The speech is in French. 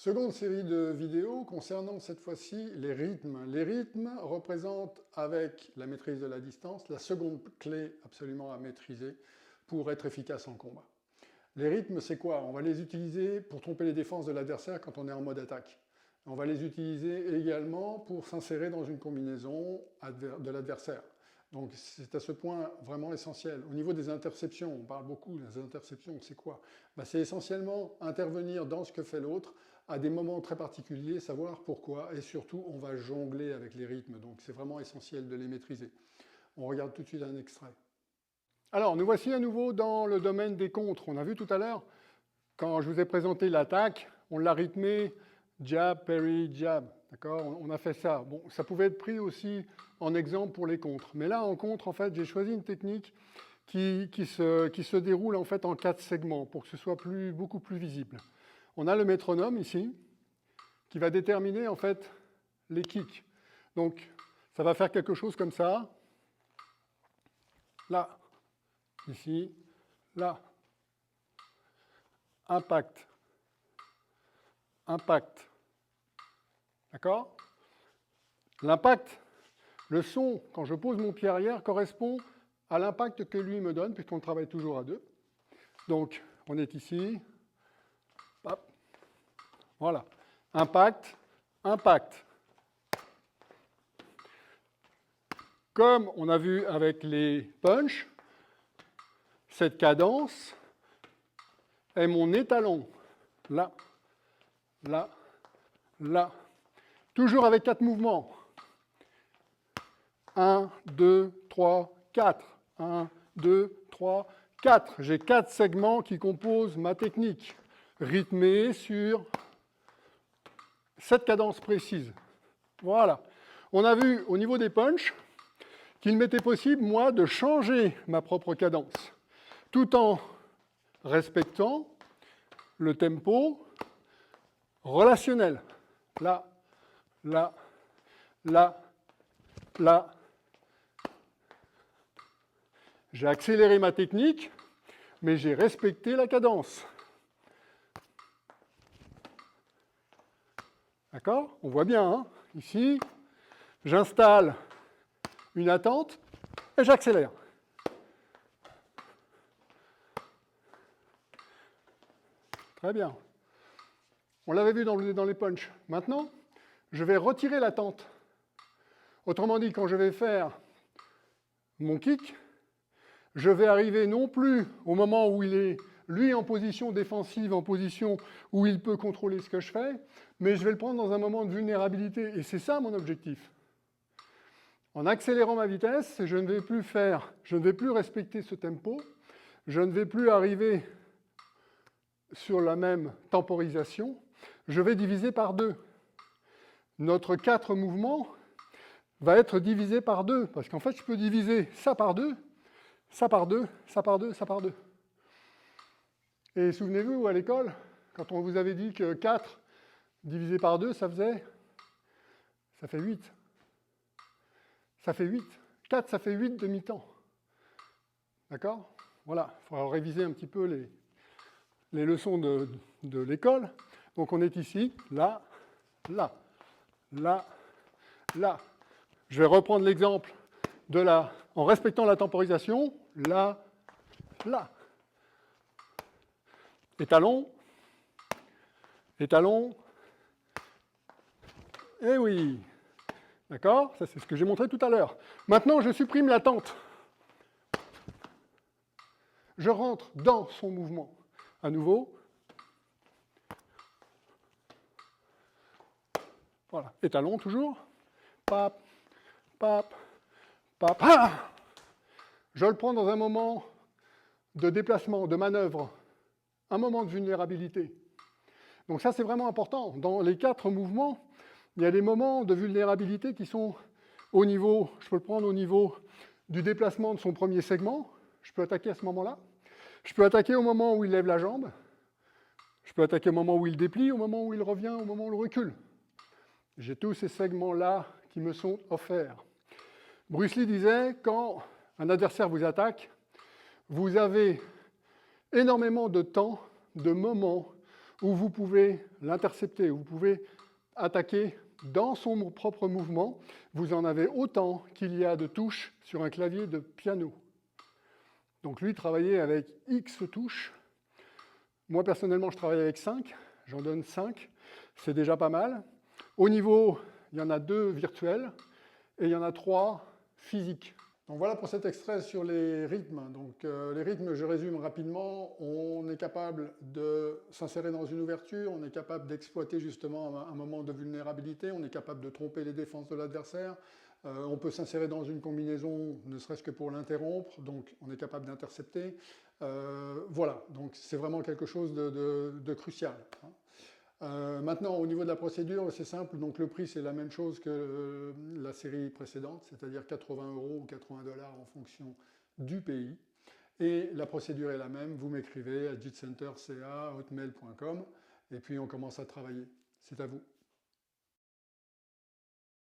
Seconde série de vidéos concernant cette fois-ci les rythmes. Les rythmes représentent, avec la maîtrise de la distance, la seconde clé absolument à maîtriser pour être efficace en combat. Les rythmes, c'est quoi? On va les utiliser pour tromper les défenses de l'adversaire quand on est en mode attaque. On va les utiliser également pour s'insérer dans une combinaison de l'adversaire. Donc c'est à ce point vraiment essentiel. Au niveau des interceptions, on parle beaucoup des interceptions, c'est quoi? C'est essentiellement intervenir dans ce que fait l'autre à des moments très particuliers, savoir pourquoi, et surtout on va jongler avec les rythmes, donc c'est vraiment essentiel de les maîtriser. On regarde tout de suite un extrait. Alors nous voici à nouveau dans le domaine des contres. On a vu tout à l'heure, quand je vous ai présenté l'attaque, on l'a rythmé jab, parry, jab. D'accord? On a fait ça. Bon, ça pouvait être pris aussi en exemple pour les contres. Mais là, en contre, en fait, j'ai choisi une technique qui se déroule en fait en 4 segments pour que ce soit beaucoup plus visible. On a le métronome ici, qui va déterminer en fait les kicks. Donc, ça va faire quelque chose comme ça. Là, ici, là. Impact. Impact. D'accord? L'impact, le son, quand je pose mon pied arrière, correspond à l'impact que lui me donne, puisqu'on travaille toujours à deux. Donc, on est ici. Hop. Voilà. Impact, impact. Comme on a vu avec les punches, cette cadence est mon étalon. Là, là, là. Toujours avec 4 mouvements. 1, 2, 3, 4. 1, 2, 3, 4. J'ai 4 segments qui composent ma technique, rythmée sur cette cadence précise. Voilà. On a vu au niveau des punches qu'il m'était possible, moi, de changer ma propre cadence, tout en respectant le tempo relationnel. Là, là, là, là. J'ai accéléré ma technique, mais j'ai respecté la cadence. D'accord? On voit bien, hein? Ici, j'installe une attente et j'accélère. Très bien. On l'avait vu dans les punches. Maintenant, je vais retirer l'attente. Autrement dit, quand je vais faire mon kick, je vais arriver non plus au moment où il est, lui, en position défensive, en position où il peut contrôler ce que je fais, mais je vais le prendre dans un moment de vulnérabilité. Et c'est ça mon objectif. En accélérant ma vitesse, je ne vais plus respecter ce tempo, je ne vais plus arriver sur la même temporisation, je vais diviser par 2. Notre 4 mouvements va être divisé par 2, parce qu'en fait, je peux diviser ça par 2, ça par 2, ça par 2, ça par 2. Et souvenez-vous, à l'école, quand on vous avait dit que 4 divisé par 2, ça fait 8. Ça fait 8. 4, ça fait 8 demi-temps. D'accord? Voilà, il faudra réviser un petit peu les leçons de l'école. Donc on est ici, là, là, là, là. Je vais reprendre l'exemple en respectant la temporisation, là, là. Étalon, étalon, et oui. D'accord? Ça, c'est ce que j'ai montré tout à l'heure. Maintenant, je supprime l'attente. Je rentre dans son mouvement. À nouveau. Voilà. Étalon, toujours. Pap, pap, pap. Ah! Je le prends dans un moment de déplacement, de manœuvre. Un moment de vulnérabilité. Donc ça, c'est vraiment important. Dans les 4 mouvements, il y a des moments de vulnérabilité qui sont au niveau, je peux le prendre au niveau du déplacement de son premier segment. Je peux attaquer à ce moment-là. Je peux attaquer au moment où il lève la jambe. Je peux attaquer au moment où il déplie, au moment où il revient, au moment où il recule. J'ai tous ces segments-là qui me sont offerts. Bruce Lee disait, quand un adversaire vous attaque, vous avez énormément de temps, de moments où vous pouvez l'intercepter, vous pouvez attaquer dans son propre mouvement. Vous en avez autant qu'il y a de touches sur un clavier de piano. Donc lui, travailler avec X touches. Moi, personnellement, je travaille avec 5. J'en donne 5. C'est déjà pas mal. Au niveau, il y en a 2 virtuels et il y en a 3 physiques. Donc voilà pour cet extrait sur les rythmes. Donc les rythmes, je résume rapidement. On est capable de s'insérer dans une ouverture, on est capable d'exploiter justement un moment de vulnérabilité, on est capable de tromper les défenses de l'adversaire, on peut s'insérer dans une combinaison, ne serait-ce que pour l'interrompre, donc on est capable d'intercepter. Voilà, donc c'est vraiment quelque chose de crucial. Maintenant, au niveau de la procédure, c'est simple. Donc le prix, c'est la même chose que la série précédente, c'est-à-dire 80 € ou 80 $ en fonction du pays. Et la procédure est la même. Vous m'écrivez à jitcenterca@hotmail.com et puis on commence à travailler. C'est à vous.